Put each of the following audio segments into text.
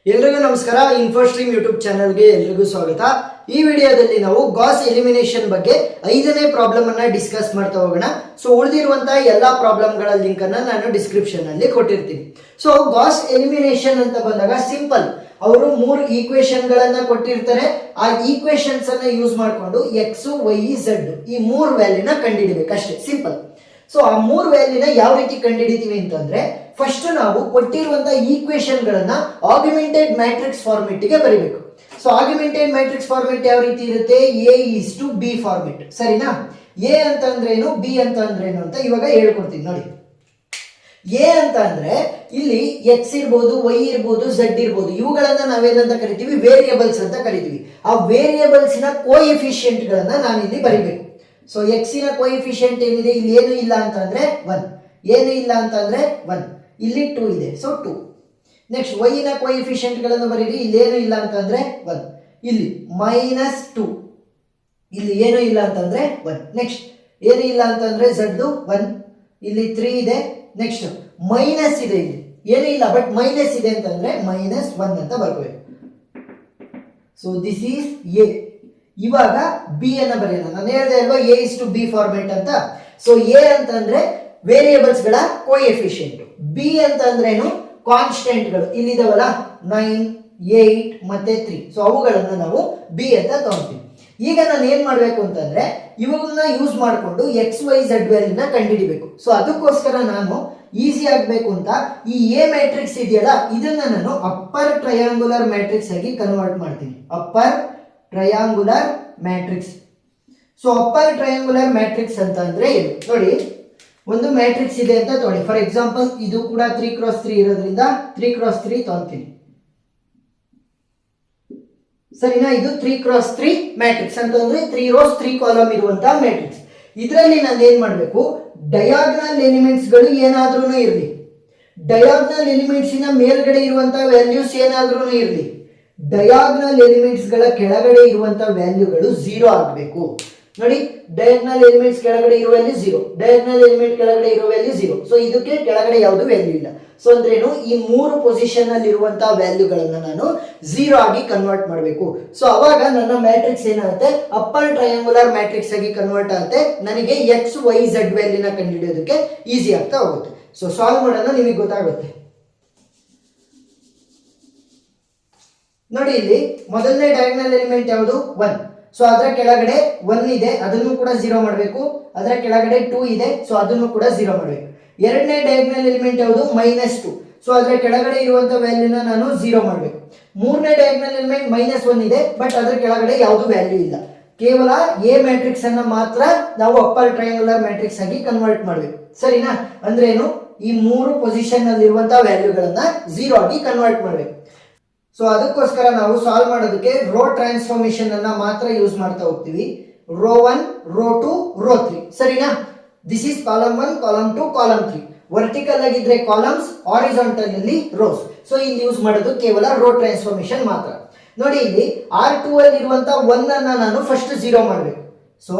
ಎಲ್ರಿಗೂ ನಮಸ್ಕಾರ. ಇನ್ಫೋಸ್ಟ್ರೀಮ್ ಯೂಟ್ಯೂಬ್ ಚಾನಲ್ಗೆ ಎಲ್ರಿಗೂ ಸ್ವಾಗತ. ಈ ವಿಡಿಯೋದಲ್ಲಿ ನಾವು ಗಾಸ್ ಎಲಿಮಿನೇಷನ್ ಬಗ್ಗೆ 5ನೇ ಪ್ರಾಬ್ಲಮ್ ಅನ್ನ ಡಿಸ್ಕಸ್ ಮಾಡ್ತಾ ಹೋಗೋಣ. ಸೊ ಉಳಿದಿರುವಂತಹ ಎಲ್ಲಾ ಪ್ರಾಬ್ಲಮ್ಗಳ ಲಿಂಕ್ ಅನ್ನ ನಾನು ಡಿಸ್ಕ್ರಿಪ್ಷನ್ ಅಲ್ಲಿ ಕೊಟ್ಟಿರ್ತೀನಿ. ಸೊ ಗಾಸ್ ಎಲಿಮಿನೇಷನ್ ಅಂತ ಬಂದಾಗ ಸಿಂಪಲ್, ಅವರು 3 ಈಕ್ವೇಶನ್ ಗಳನ್ನ ಕೊಟ್ಟಿರ್ತಾರೆ. ಆ ಈಕ್ವೇಶನ್ಸ್ ಅನ್ನ ಯೂಸ್ ಮಾಡಿಕೊಂಡು ಎಕ್ಸ್ ವೈ ಝೆಡ್ ಈ 3 ವ್ಯಾಲ್ಯೂನ ಕಂಡುಹಿಡಿಬೇಕು ಅಷ್ಟೇ, ಸಿಂಪಲ್. ಸೊ ಆ 3 ವ್ಯಾಲ್ಯೂನ ಯಾವ ರೀತಿ ಕಂಡುಹಿಡಿತೀವಿ ಅಂತಂದ್ರೆ, ಫಸ್ಟ್ ನಾವು ಕೊಟ್ಟಿರುವಂತಹ ಈಕ್ವೇಶನ್ ಗಳನ್ನ ಆಗ್ಯುಮೆಂಟೆಡ್ ಮ್ಯಾಟ್ರಿಕ್ಸ್ ಫಾರ್ಮೆಟ್ ಗೆ ಬರೀಬೇಕು. ಸೊ ಆಗ್ಯುಮೆಂಟೆಡ್ ಮ್ಯಾಟ್ರಿಕ್ಸ್ ಫಾರ್ಮೆಟ್ ಯಾವ ರೀತಿ ಇರುತ್ತೆ? A:B ಫಾರ್ಮೆಟ್, ಸರಿನಾ? ಎ ಅಂತ ಅಂದ್ರೇನು, ಬಿ ಅಂತ ಅಂದ್ರೇನು ಅಂತ ಇವಾಗ ಹೇಳ್ಕೊಡ್ತೀನಿ ನೋಡಿ. ಎ ಅಂತ ಅಂದ್ರೆ ಇಲ್ಲಿ ಎಕ್ಸ್ ಇರ್ಬೋದು, ವೈ ಇರ್ಬೋದು, ಝೆಡ್ ಇರ್ಬೋದು, ಇವುಗಳನ್ನ ನಾವೇನಂತ ಕರಿತೀವಿ? ವೇರಿಯೇಬಲ್ಸ್ ಅಂತ ಕರಿತೀವಿ. ಆ ವೇರಿಯೇಬಲ್ಸ್ ನ ಕೋಎಫಿಷಿಯಂಟ್ ಗಳನ್ನ ನಾನು ಇಲ್ಲಿ ಬರಿಬೇಕು. ಸೊ ಎಕ್ಸಿನ ಕೋಎಫಿಷಿಯಂಟ್ ಏನಿದೆ ಇಲ್ಲಿ? ಏನು ಇಲ್ಲ ಅಂತಂದ್ರೆ 1, ಏನು ಇಲ್ಲ ಅಂತಂದ್ರೆ 1, ಇಲ್ಲಿ 2 ಇದೆ, ಸೊ 2. ನೆಕ್ಸ್ಟ್ ವೈ ನ ಕೋಎಫಿಷಿಯಂಟ್ ಗಳನ್ನು ಬರೀರಿ. ಇಲ್ಲಿ ಏನು ಇಲ್ಲ ಅಂತಂದ್ರೆ 1, ಇಲ್ಲಿ -2, ಇಲ್ಲಿ ಏನು ಇಲ್ಲ ಅಂತಂದ್ರೆ 1. ನೆಕ್ಸ್ಟ್ ಏನು ಇಲ್ಲ ಅಂತಂದ್ರೆ ಝೆಡ್ 1, ಇಲ್ಲಿ 3 ಇದೆ. ನೆಕ್ಸ್ಟ್ ಮೈನಸ್ ಇದೆ, ಇಲ್ಲಿ ಏನು ಇಲ್ಲ ಬಟ್ ಮೈನಸ್ ಇದೆ ಅಂತಂದ್ರೆ -1 ಅಂತ ಬರ್ಕೋಬೇಕು. So this is A. ಇವಾಗ ಬಿ ಅನ್ನ ಬರೆಯೋಣ. ನಾನು ಹೇಳಿದೆ ಅಲ್ವಾ A:B ಫಾರ್ಮೆಟ್ ಅಂತ. ಸೊ ಎ ಅಂತಂದ್ರೆ ವೇರಿಯೇಬಲ್ಸ್ ಗಳ ಕೋಎಫಿಷಿಯಂಟ್, ಬಿ ಅಂತ ಅಂದ್ರೇನು? ಕಾನ್ಸ್ಟೆಂಟ್ ಗಳು. ಇಲ್ಲಿದಾವಲ್ಲ 9, 8 ಮತ್ತೆ 3. ಸೊ ಅವುಗಳನ್ನ ನಾವು ಬಿ ಅಂತ ತಗೊಂತೀವಿ. ಈಗ ನಾನು ಏನ್ ಮಾಡ್ಬೇಕು ಅಂತಂದ್ರೆ, ಇವುಗಳನ್ನ ಯೂಸ್ ಮಾಡಿಕೊಂಡು ಎಕ್ಸ್ ವೈ ಝೆಡ್ ವ್ಯಾಲ್ಯೂನ ಕಂಡುಹಿಡಿಬೇಕು. ಸೊ ಅದಕ್ಕೋಸ್ಕರ ನಾನು ಈಸಿ ಆಗ್ಬೇಕು ಅಂತ ಈ ಎ ಮ್ಯಾಟ್ರಿಕ್ಸ್ ಇದೆಯಲ್ಲ, ಇದನ್ನ ನಾನು ಅಪ್ಪರ್ ಟ್ರಯಾಂಗುಲರ್ ಮ್ಯಾಟ್ರಿಕ್ಸ್ ಆಗಿ ಕನ್ವರ್ಟ್ ಮಾಡ್ತೀನಿ. Upper triangular matrix. So upper triangular matrix ಅಂತ ಅಂದ್ರೆ ಏನು ನೋಡಿ, ಒಂದು ಮ್ಯಾಟ್ರಿಕ್ಸ್ ಇದೆ ಅಂತ ತಗೊಳ್ಳಿ. ಫಾರ್ ಎಕ್ಸಾಂಪಲ್ ಇದು ಕೂಡ 3x3 ಇರೋದ್ರಿಂದ 3x3 ತಗೊಂತೀನಿ, ಸರಿನಾ? ಇದು 3x3 ಮ್ಯಾಟ್ರಿಕ್ಸ್ ಅಂತಂದ್ರೆ 3 rows 3 ಕಾಲಮ್ ಇರುವಂತಹ ಮ್ಯಾಟ್ರಿಕ್ಸ್. ಇದರಲ್ಲಿ ನಾನು ಏನ್ ಮಾಡಬೇಕು? ಡಯಾಗ್ನಲ್ ಎಲಿಮೆಂಟ್ಸ್ ಗಳು ಏನಾದ್ರೂ ಇರಲಿ, ಡಯಾಗ್ನಲ್ ಎಲಿಮೆಂಟ್ಸ್ ನ ಮೇಲ್ಗಡೆ ಇರುವಂತಹ ವ್ಯಾಲ್ಯೂಸ್ ಏನಾದ್ರೂ ಇರಲಿ, ಡಯಾಗ್ನಲ್ ಎಲಿಮೆಂಟ್ಸ್ ಗಳ ಕೆಳಗಡೆ ಇರುವಂತಹ ವ್ಯಾಲ್ಯೂಗಳು 0 ಆಗಬೇಕು. ನೋಡಿ, ಡಯಾಗ್ನಲ್ ಎಲಿಮೆಂಟ್ಸ್ ಕೆಳಗಡೆ ಇರುವ ವ್ಯಾಲ್ಯೂ 0, ಡಯಾಗ್ನಲ್ ಎಲಿಮೆಂಟ್ ಕೆಳಗಡೆ ಇರುವ ವ್ಯಾಲ್ಯೂ 0. ಸೊ ಇದಕ್ಕೆ ಕೆಳಗಡೆ ಯಾವುದು ವ್ಯಾಲ್ಯೂ ಇಲ್ಲ. ಸೊ ಅಂದ್ರೇನು? ಈ 3 ಪೊಸಿಷನ್ ಅಲ್ಲಿ ಇರುವಂತಹ ವ್ಯಾಲ್ಯೂಗಳನ್ನ ನಾನು 0 ಆಗಿ ಕನ್ವರ್ಟ್ ಮಾಡಬೇಕು. ಸೊ ಅವಾಗ ನನ್ನ ಮ್ಯಾಟ್ರಿಕ್ಸ್ ಏನಾಗುತ್ತೆ? ಅಪ್ಪರ್ ಟ್ರಯಾಂಗುಲರ್ ಮ್ಯಾಟ್ರಿಕ್ಸ್ ಆಗಿ ಕನ್ವರ್ಟ್ ಆಗುತ್ತೆ. ನನಗೆ ಎಕ್ಸ್ ವೈ ಝೆಡ್ ವ್ಯಾಲ್ಯೂನ ಕಂಡುಹಿಡಿಯೋದಕ್ಕೆ ಈಸಿ ಆಗ್ತಾ ಹೋಗುತ್ತೆ. ಸೊ ಸಾಲ್ವ್ ಮಾಡೋಣ, ನಿಮಗೆ ಗೊತ್ತಾಗುತ್ತೆ. ನೋಡಿ, ಇಲ್ಲಿ ಮೊದಲನೇ ಡಯಾಗ್ನಲ್ ಎಲಿಮೆಂಟ್ ಯಾವುದು? 1. ಸೊ ಅದರ ಕೆಳಗಡೆ 1 ಇದೆ, ಅದನ್ನು ಕೂಡ 0 ಮಾಡಬೇಕು. ಅದರ ಕೆಳಗಡೆ 2 ಇದೆ, ಸೊ ಅದನ್ನು ಕೂಡ 0 ಮಾಡಬೇಕು. ಎರಡನೇ ಡಯಾಗ್ನಲ್ ಎಲಿಮೆಂಟ್ ಯಾವುದು? -2. ಸೊ ಅದರ ಕೆಳಗಡೆ ಇರುವಂತಹ ವ್ಯಾಲ್ಯೂನ ನಾನು 0 ಮಾಡಬೇಕು. ಮೂರನೇ ಡಯಾಗ್ನಲ್ ಎಲಿಮೆಂಟ್ -1 ಇದೆ, ಬಟ್ ಅದರ ಕೆಳಗಡೆ ಯಾವುದು ವ್ಯಾಲ್ಯೂ ಇಲ್ಲ. ಕೇವಲ ಎ ಮ್ಯಾಟ್ರಿಕ್ಸ್ ಅನ್ನ ಮಾತ್ರ ನಾವು ಅಪ್ಪರ್ ಟ್ರಯಾಂಗುಲರ್ ಮ್ಯಾಟ್ರಿಕ್ಸ್ ಆಗಿ ಕನ್ವರ್ಟ್ ಮಾಡಬೇಕು, ಸರಿನಾ? ಅಂದ್ರೇನು? ಈ 3 ಪೊಸಿಷನ್ ಅಲ್ಲಿ ಇರುವಂತಹ ವ್ಯಾಲ್ಯೂಗಳನ್ನ 0 ಆಗಿ ಕನ್ವರ್ಟ್ ಮಾಡಬೇಕು. ಸೊ ಅದಕ್ಕೋಸ್ಕರ ನಾವು ಸಾಲ್ವ್ ಮಾಡೋದಕ್ಕೆ ರೋ ಟ್ರಾನ್ಸ್ಫಾರ್ಮೇಶನ್ ಅನ್ನ ಮಾತ್ರ ಯೂಸ್ ಮಾಡ್ತಾ ಹೋಗ್ತೀವಿ. ರೋ 1, ರೋ 2, ರೋ 3, ಸರಿನಾ? This is column 1, column 2, column 3. Vertical ಆಗಿದ್ರೆ ಕಾಲಮ್ಸ್, ಹಾರಿಜಾಂಟಲ್ ಅಲ್ಲಿ ರೋಸ್. ಸೊ ಇಲ್ಲಿ ಯೂಸ್ ಮಾಡೋದು ಕೇವಲ ರೋ ಟ್ರಾನ್ಸ್ಫಾರ್ಮೇಶನ್ ಮಾತ್ರ. ನೋಡಿ, ಇಲ್ಲಿ R2 ಅಲ್ಲಿ ಇರುವಂತಹ 1 ಅನ್ನ ನಾನು ಫಸ್ಟ್ 0 ಮಾಡಬೇಕು. ಸೊ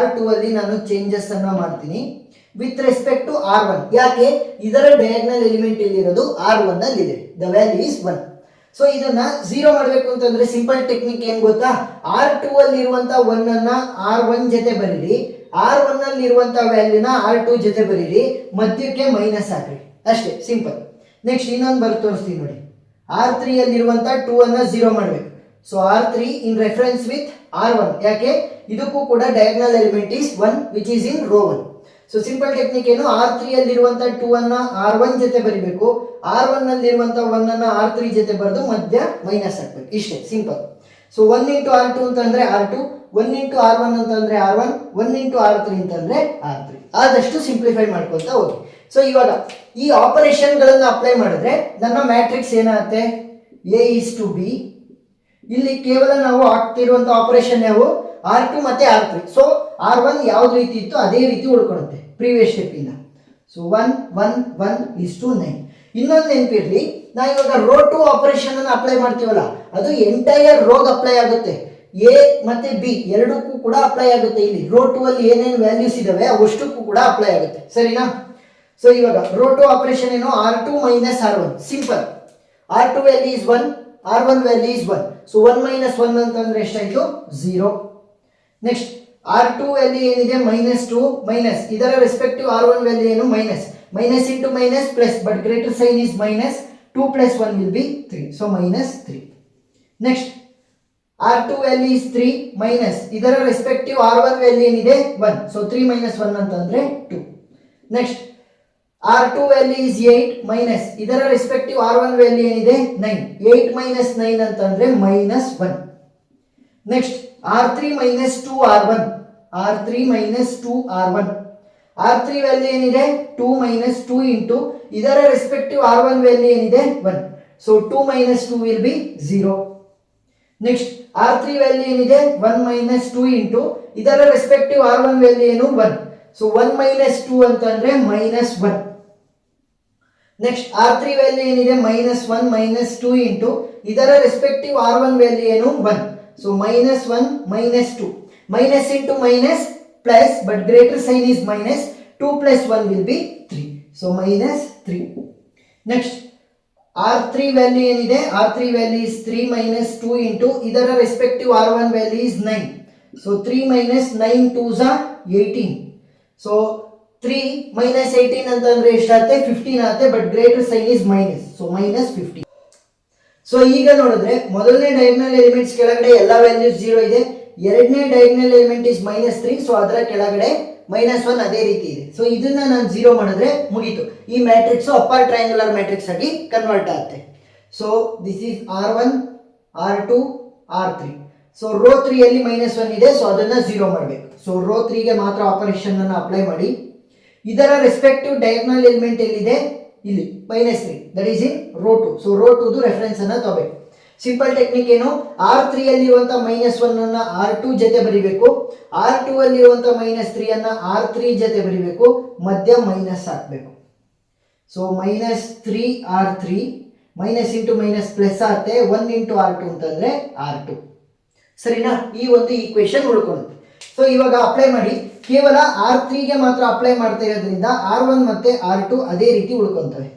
R2 ಅಲ್ಲಿ ನಾನು ಚೇಂಜಸ್ ಅನ್ನ ಮಾಡ್ತೀನಿ ವಿತ್ ರೆಸ್ಪೆಕ್ಟ್ ಟು R1. ಯಾಕೆ? ಇದರ ಡಯಾಗ್ನಲ್ ಎಲಿಮೆಂಟ್ ಎಲ್ಲಿರೋದು? R1 ಅಲ್ಲಿ ಇದೆ. The value is 1. ಸೊ ಇದನ್ನ 0 ಮಾಡಬೇಕು ಅಂತಂದ್ರೆ ಸಿಂಪಲ್ ಟೆಕ್ನಿಕ್ ಏನ್ ಗೊತ್ತಾ? R2 ಅಲ್ಲಿ ಇರುವಂತಹ 1 ಅನ್ನ R1 ಜೊತೆ ಬರೀರಿ, R1 ಅಲ್ಲಿ ಇರುವಂತಹ ವ್ಯಾಲ್ಯೂನ R2 ಜೊತೆ ಬರೀರಿ, ಮಧ್ಯಕ್ಕೆ ಮೈನಸ್ ಹಾಕ್ರಿ, ಅಷ್ಟೇ, ಸಿಂಪಲ್. ನೆಕ್ಸ್ಟ್ ಇನ್ನೊಂದು ಬರ್ ತೋರಿಸ್ತೀನಿ ನೋಡಿ. R3 ಅಲ್ಲಿ ಇರುವಂತಹ 2 ಅನ್ನ 0 ಮಾಡಬೇಕು. So R3 in reference with R1. ಯಾಕೆ? ಇದಕ್ಕೂ ಕೂಡ diagonal element is 1 which is in row 1. So simple technique ಏನು? R3 ಅಲ್ಲಿ ಇರುವಂತಹ 2 ಅನ್ನ R1 ಜೊತೆ ಬರಿಬೇಕು, R1 ಅಲ್ಲಿ ಇರುವಂತಹ 1 ಅನ್ನ R3 ಜೊತೆ ಬರೆದು ಮಧ್ಯ ಮೈನಸ್ ಹಾಕ್ಬೇಕು, ಇಷ್ಟೇ, ಸಿಂಪಲ್. ಸೊ 1 × R2 ಅಂತಂದ್ರೆ R2, 1 × R1 ಅಂತಂದ್ರೆ R1, 1 × R3 ಅಂತಂದ್ರೆ R3. ಆದಷ್ಟು ಸಿಂಪ್ಲಿಫೈ ಮಾಡ್ಕೊಂತ ಹೋಗಿ. ಸೊ ಇವಾಗ ಈ ಆಪರೇಷನ್ ಗಳನ್ನ ಅಪ್ಲೈ ಮಾಡಿದ್ರೆ ನನ್ನ ಮ್ಯಾಟ್ರಿಕ್ಸ್ ಏನಾಗುತ್ತೆ? A:B. ಇಲ್ಲಿ ಕೇವಲ ನಾವು ಆಗ್ತಿರುವಂತಹ ಆಪರೇಷನ್ ಯಾವ? R2 ಮತ್ತೆ R3. ಸೊ R1 ಯಾವ್ದು ರೀತಿ ಇತ್ತು ಅದೇ ರೀತಿ ಉಳ್ಕೊಳುತ್ತೆ ಪ್ರೀವಿಯಸ್ ಸ್ಟೆಪ್ ಇಂದ. ಸೊ 1, 1, 1 = 9. ಇನ್ನೊಂದು ನೆನಪಿರ್ಲಿ, ನಾ ಇವಾಗ ರೋ 2 ಆಪರೇಷನ್ ಅನ್ನು ಅಪ್ಲೈ ಮಾಡ್ತೀವಲ್ಲ, ಅದು ಎಂಟೈರ್ ರೋಗ್ ಅಪ್ಲೈ ಆಗುತ್ತೆ. ಎ ಮತ್ತೆ ಬಿ ಎರಡಕ್ಕೂ ಕೂಡ ಅಪ್ಲೈ ಆಗುತ್ತೆ. ಇಲ್ಲಿ ರೋ 2 ಅಲ್ಲಿ ಏನೇನು ವ್ಯಾಲ್ಯೂಸ್ ಇದಾವೆ ಅವಷ್ಟಕ್ಕೂ ಕೂಡ ಅಪ್ಲೈ ಆಗುತ್ತೆ, ಸರಿನಾ? ಸೊ ಇವಾಗ ರೋ 2 ಆಪರೇಷನ್ ಏನು? R2 - R1, simple. R2 value is 1, R1 value is 1. So 1 minus 1 ಅಂತಂದ್ರೆ ಎಷ್ಟಾಯ್ತು 0. ನೆಕ್ಸ್ಟ್ R2 ವ್ಯಾಲ್ಯೂ ಏನಿದೆ -2 ಮೈನಸ್ ಇದರ ರೆಸ್ಪೆಕ್ಟಿವ್ R1 ವ್ಯಾಲ್ಯೂ ಏನು minus into minus plus but greater sign is minus 2 plus 1 will be 3. So -3. Next R2 value is 3 minus ಇದರ respective R1 value ಏನಿದೆ 1. So 3 minus 1 ಅಂತಂದ್ರೆ 2. Next R2 value is 8 minus ಇದರ respective R1 value ಏನಿದೆ 9. 8 minus 9 ಅಂತಂದ್ರೆ -1. Next R3 minus 2R1. R3 minus 2R1. R3 value ಏನಿದೆ 2 minus 2 into ಇದರ respective R1 value ಏನಿದೆ 1. So 2 minus 2 will be 0. Next R3 value ಏನಿದೆ 1 minus 2 into ಇದರ respective R1 value ಏನು 1. So 1 minus 2 ಅಂತಂದ್ರೆ -1. Next R3 value ಏನಿದೆ -1 minus 2 into ಇದರ respective R1 value ಏನು 1. So -1 minus 2. Minus into minus plus but greater sign is minus. 2 plus 1 will be 3. So -3. Next R3 value ಏನಿದೆ R3 value is 3 minus 2 into ಇದರ respective R1 value is 9. So 3 minus 9 2s are 18. So 3 minus 18 ಅಂತಂದ್ರೆ ಎಷ್ಟಾಗುತ್ತೆ 15 ಆಗುತ್ತೆ but greater sign is minus. So -15. So ಈಗ ನೋಡಿದ್ರೆ ಮೊದಲನೇ diagonal elements ಕೆಳಗಡೆ ಎಲ್ಲ ವ್ಯಾಲ್ಯೂಸ್ 0 ಇದೆ. ಎರಡನೇ ಡಯಾಗ್ನಲ್ ಎಲಿಮೆಂಟ್ ಇಸ್ -3. ಸೊ ಅದರ ಕೆಳಗಡೆ -1 ಅದೇ ರೀತಿ ಇದೆ. ಸೊ ಇದನ್ನ ನಾನು 0 ಮಾಡಿದ್ರೆ ಮುಗೀತು. ಈ ಮ್ಯಾಟ್ರಿಕ್ಸ್ ಅಪ್ಪರ್ ಟ್ರಯಾಂಗುಲರ್ ಮ್ಯಾಟ್ರಿಕ್ಸ್ ಆಗಿ ಕನ್ವರ್ಟ್ ಆಗುತ್ತೆ. So this is R1 R2 R3. So row 3 ಅಲ್ಲಿ -1 ಇದೆ. ಸೊ ಅದನ್ನ 0 ಮಾಡಬೇಕು. ಸೊ ರೋ 3 ಗೆ ಮಾತ್ರ ಆಪರೇಷನ್ ಅನ್ನು ಅಪ್ಲೈ ಮಾಡಿ. ಇದರ ರೆಸ್ಪೆಕ್ಟಿವ್ ಡಯಾಗ್ನಲ್ ಎಲಿಮೆಂಟ್ ಎಲ್ಲಿದೆ ಇಲ್ಲಿ -3 that is in row 2. So row 2 ದು ರೆಫರೆನ್ಸ್ ಅನ್ನು ತಗೋಬೇಕು. ಸಿಂಪಲ್ ಟೆಕ್ನಿಕ್ ಏನು R3 ಅಲ್ಲಿರುವಂತ -1 ಅನ್ನ R2 ಜೊತೆ ಬರಿಬೇಕು. R2 ಅಲ್ಲಿರುವಂತ -3 ಅನ್ನ R3 ಜೊತೆ ಬರಿಬೇಕು. ಮಧ್ಯ ಮೈನಸ್ ಹಾಕಬೇಕು. So -3 R3 minus into minus plus ಆಗುತ್ತೆ. 1 ಇಂಟು R2 ಅಂತಂದ್ರೆ R2. ಸರಿನಾ? ಈ ಒಂದು ಈಕ್ವೇಶನ್ ಉಳ್ಕೊಳ್ಳುತ್ತೆ. ಸೊ ಇವಾಗ ಅಪ್ಲೈ ಮಾಡಿ. ಕೇವಲ R3 ಗೆ ಮಾತ್ರ ಅಪ್ಲೈ ಮಾಡ್ತಾ ಇರೋದ್ರಿಂದ R1 ಮತ್ತೆ R2 ಅದೇ ರೀತಿ ಉಳ್ಕೊಂತವೆ.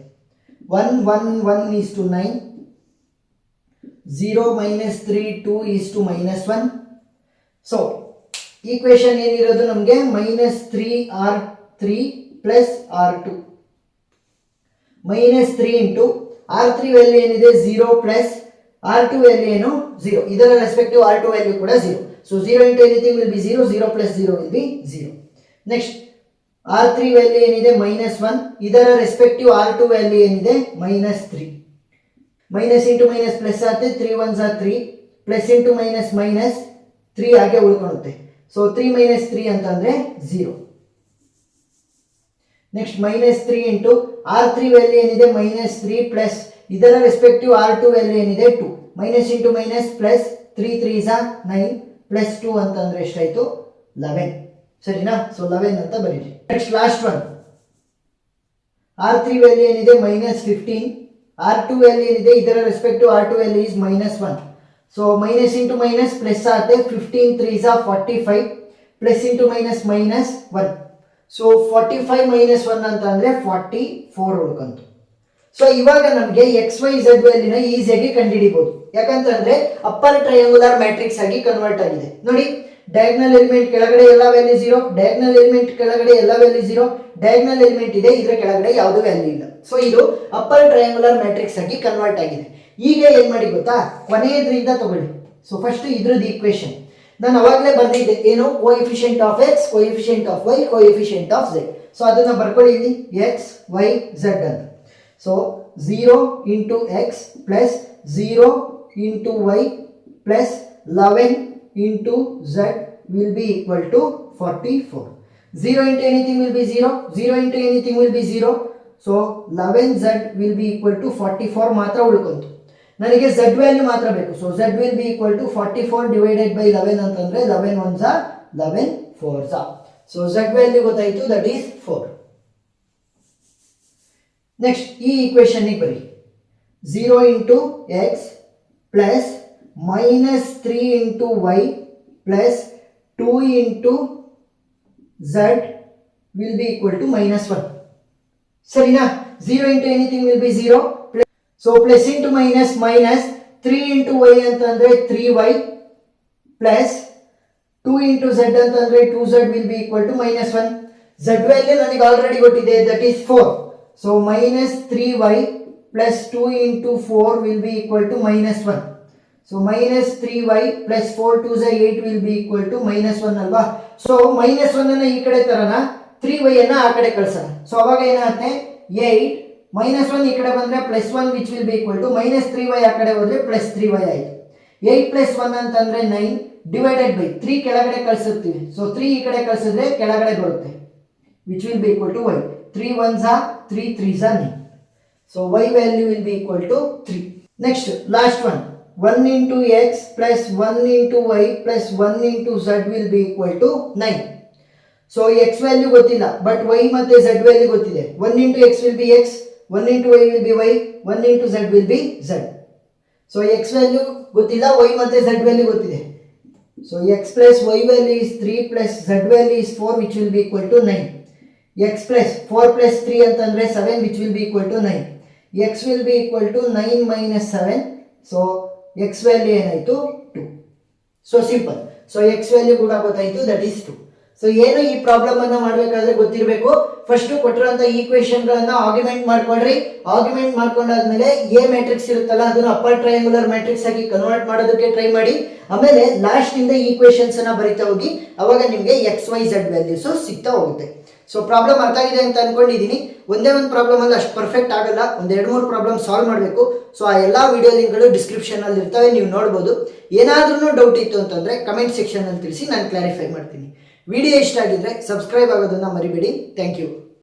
1 1 1 is to 9. 0 minus 3 2 is to -1. So equation ಏನಿರೋದು ನಮಗೆ -3R3 plus R2. -3 into R3 value ಏನಿದೆ 0 ಪ್ಲಸ್ R2 ವ್ಯಾಲ್ಯೂ ಏನು 0. ಇದರ ರೆಸ್ಪೆಕ್ಟಿವ್ R2 ವ್ಯಾಲ್ಯೂ ಕೂಡ 0. So 0 into anything will be 0. 0 plus 0 will be 0. Next R3 value ಏನಿದೆ -1. ಇದರ respective R2 value ಏನಿದೆ -3. Minus into minus plus ಆಗುತ್ತೆ. 3 1s are 3 plus into minus minus 3 ಹಾಗೆ ಉಳ್ಕೊಳ್ಳುತ್ತೆ. So 3 minus 3 ಅಂತಂದ್ರೆ 0. Next -3 into R3 value ಏನಿದೆ -3 plus ಇದರ respective R2 value ಏನಿದೆ 2. Minus into minus plus 3 3s are 9 plus 2 ಅಂತಂದ್ರೆ ಎಷ್ಟಾಯ್ತು 11. ಸರಿನಾ? ಸೊ 11 ಅಂತ ಬರೀರಿ. Next last one R3 value ಏನಿದೆ -15. R2 ವ್ಯಾಲ್ಯೂ ಏನಿದೆ ಇದರ respective R2 value is -1. So minus into minus plus ಆಗುತ್ತೆ. 15 3s are 45 plus into minus minus 1. So 45 minus 1 ಅಂತ ಅಂದ್ರೆ 44 ಉಳ್ಕೊಂತು. ಸೊ ಇವಾಗ ನಮಗೆ XYZ ವ್ಯಾಲ್ಯೂನ ಈಸಿಯಾಗಿ ಕಂಡುಹಿಡಿಬಹುದು. ಯಾಕಂತಂದ್ರೆ ಅಪ್ಪರ್ ಟ್ರಯಾಂಗುಲರ್ ಮ್ಯಾಟ್ರಿಕ್ಸ್ ಆಗಿ ಕನ್ವರ್ಟ್ ಆಗಿದೆ. ನೋಡಿ, ಡಯಾಗ್ನಲ್ ಎಲಿಮೆಂಟ್ ಕೆಳಗಡೆ ಎಲ್ಲ ವ್ಯಾಲ್ಯೂ 0, ಡಯಾಗ್ನಲ್ ಎಲಿಮೆಂಟ್ ಕೆಳಗಡೆ ಎಲ್ಲ ವ್ಯಾಲ್ಯೂ 0, ಡಯಾಗ್ನಲ್ ಎಲಿಮೆಂಟ್ ಇದೆ ಇದರ ಕೆಳಗಡೆ ಯಾವುದೇ ವ್ಯಾಲ್ಯೂ ಇಲ್ಲ. ಸೊ ಇದು ಅಪ್ಪರ್ ಟ್ರಯಾಂಗುಲರ್ ಮ್ಯಾಟ್ರಿಕ್ಸ್ ಆಗಿ ಕನ್ವರ್ಟ್ ಆಗಿದೆ. ಈಗ ಏನ್ ಮಾಡಿ ಗೊತ್ತಾ, ಕೊನೆಯದ್ರಿಂದ ತಗೊಳ್ಳಿ. ಸೊ ಫಸ್ಟ್ ಇದ್ರದ್ದು ಈಕ್ವೇಶನ್ ನಾನು ಅವಾಗಲೇ ಬರ್ದಿದ್ದೆ, ಏನು coefficient of x, coefficient of y, coefficient of z. So ಅದನ್ನ ಬರ್ಕೊಳ್ಳಿ ಇಲ್ಲಿ x y z ಅಂತ. So 0 into x plus 0 into y plus 11 into z will be equal to 44. 0 into anything will be 0, 0 into anything will be 0. So 11z will be equal to 44 ಮಾತ್ರ ಉಳ್ಕೊಂತು. ನನಗೆ z value ಮಾತ್ರ ಬೇಕು. So z will be equal to 44 divided by 11 ಅಂತಂದ್ರೆ 11 1s are 11 4s are. So z value ಗೊತ್ತಾಯಿತು, that is 4. Next ಈ equation ಗೆ ಬರಿ. 0 into x plus -3 into y plus 2 into z will be equal to -1. ಸರಿನಾ? 0 into anything will be 0. So plus into minus minus 3 into y ಅಂತಂದ್ರೆ 3y plus 2 into z ಅಂತಂದ್ರೆ 2z will be equal to -1. z value ನನಗೆ already ಗೊತ್ತಿದೆ, that is 4. So -3y plus 2 into 4 will be equal to -1. So -3y plus 4 2 8 will be equal to -1 ಅಲ್ವಾ. So -1 ಅನ್ನ ಈ ಕಡೆ ತರೋಣ, 3y ಅನ್ನ ಆ ಕಡೆ ಕಳ್ಸೋಣ. ಸೊ ಅವಾಗ ಏನಾಗುತ್ತೆ 8 -1 ಈ ಕಡೆ ಬಂದ್ರೆ +1 which will be equal to -3y ಆ ಕಡೆ ಹೋದ್ರೆ +3y ಆಯಿತು. 8 + 1 ಅಂತಂದ್ರೆ 9 ಡಿವೈಡೆಡ್ ಬೈ 3 ಕೆಳಗಡೆ ಕಳಿಸುತ್ತೀವಿ. ಸೊ 3 ಈ ಕಡೆ ಕಳಿಸಿದ್ರೆ ಕೆಳಗಡೆ ಬರುತ್ತೆ which will be equal to y. 3 1s are 3 3s are 9. So y value will be equal to 3. Next last one 1 into x plus 1 into y plus 1 into z will be equal to 9. So x value ಗೊತ್ತಿಲ್ಲ, but y ಮತ್ತೆ z value ಗೊತ್ತಿದೆ. 1 into x will be x, 1 into y will be y, 1 into z will B z. So x value ಗೊತ್ತಿಲ್ಲ, y ಮತ್ತೆ z value ಗೊತ್ತಿದೆ. So x plus y value is 3 plus z value is 4 which will be equal to 9. x plus 4 plus 3 ಅಂತಂದ್ರೆ 7 which will be equal to 9. x will be equal to 9 minus 7. So x value ಏನಾಯಿತು 2. So simple. So x value ಕೂಡ ಗೊತ್ತಾಯಿತು, that is 2. So ಏನು ಈ problem ಅನ್ನ ಮಾಡಬೇಕಾದ್ರೆ ಗೊತ್ತಿರಬೇಕು, first ಕೊಟ್ಟಿರುವಂತ equation ಗಳನ್ನ ಆರ್ಗ್ಯುಮೆಂಟ್ ಮಾಡ್ಕೊಳ್ರಿ. ಆರ್ಗ್ಯುಮೆಂಟ್ ಮಾಡ್ಕೊಂಡಾದ್ಮೇಲೆ ಎ ಮ್ಯಾಟ್ರಿಕ್ಸ್ ಇರುತ್ತಲ್ಲ ಅದನ್ನ ಅಪ್ಪರ್ ಟ್ರಯಾಂಗುಲರ್ ಮ್ಯಾಟ್ರಿಕ್ಸ್ ಆಗಿ ಕನ್ವರ್ಟ್ ಮಾಡೋದಕ್ಕೆ ಟ್ರೈ ಮಾಡಿ. ಆಮೇಲೆ ಲಾಸ್ಟ್ ಇಂದ ಈಕ್ವೇಶನ್ಸ್ ಅನ್ನ ಬರಿತಾ ಹೋಗಿ, ಅವಾಗ ನಿಮಗೆ XYZ ವ್ಯಾಲ್ಯೂಸ್ ಸಿಗ್ತಾ ಹೋಗುತ್ತೆ. ಸೊ ಪ್ರಾಬ್ಲಮ್ ಅರ್ಥ ಆಗಿದೆ ಅಂತ ಅನ್ಕೊಂಡಿದ್ದೀನಿ. ಒಂದೇ ಒಂದು ಪ್ರಾಬ್ಲಮ್ ಅಲ್ಲಿ ಅಷ್ಟು ಪರ್ಫೆಕ್ಟ್ ಆಗಲ್ಲ, ಒಂದ್ 2-3 ಪ್ರಾಬ್ಲಮ್ ಸಾಲ್ವ್ ಮಾಡಬೇಕು. ಸೊ ಆ ಎಲ್ಲಾ ವಿಡಿಯೋ ಲಿಂಕ್ಗಳು ಡಿಸ್ಕ್ರಿಪ್ಷನ್ ಅಲ್ಲಿ ಇರ್ತವೆ, ನೀವು ನೋಡ್ಬೋದು. ಏನಾದ್ರೂ ಡೌಟ್ ಇತ್ತು ಅಂತಂದ್ರೆ ಕಮೆಂಟ್ ಸೆಕ್ಷನ್ ಅಲ್ಲಿ ತಿಳಿಸಿ, ನಾನು ಕ್ಲಾರಿಫೈ ಮಾಡ್ತೀನಿ. ವಿಡಿಯೋ ಇಷ್ಟ ಆಗಿದ್ರೆ ಸಬ್ಸ್ಕ್ರೈಬ್ ಆಗೋದನ್ನ ಮರಿಬೇಡಿ. Thank you.